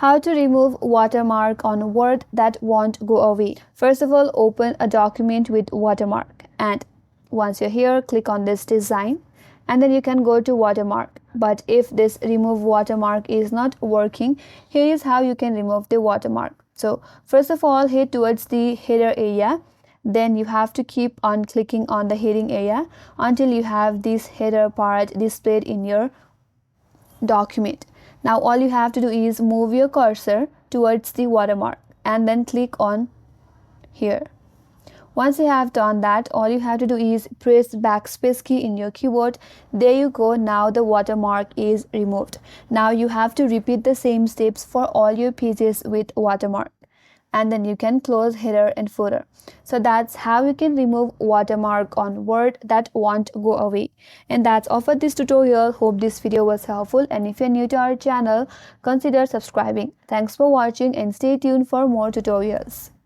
How to remove watermark on Word that won't go away. First of all, open a document with watermark, and once you're here, click on this design, and then you can go to watermark. But if this remove watermark is not working, here is how you can remove the watermark. So first of all, head towards the header area. Then you have to keep on clicking on the heading area until you have this header part displayed in your document. Now all you have to do is move your cursor towards the watermark and then click on here. Once you have done that, all you have to do is press backspace key in your keyboard. There you go. Now the watermark is removed. Now you have to repeat the same steps for all your pages with watermark, and then you can close header and footer. So that's how you can remove watermark on Word that won't go away. And that's all for this tutorial. Hope this video was helpful, and if you're new to our channel, consider subscribing. Thanks for watching and stay tuned for more tutorials.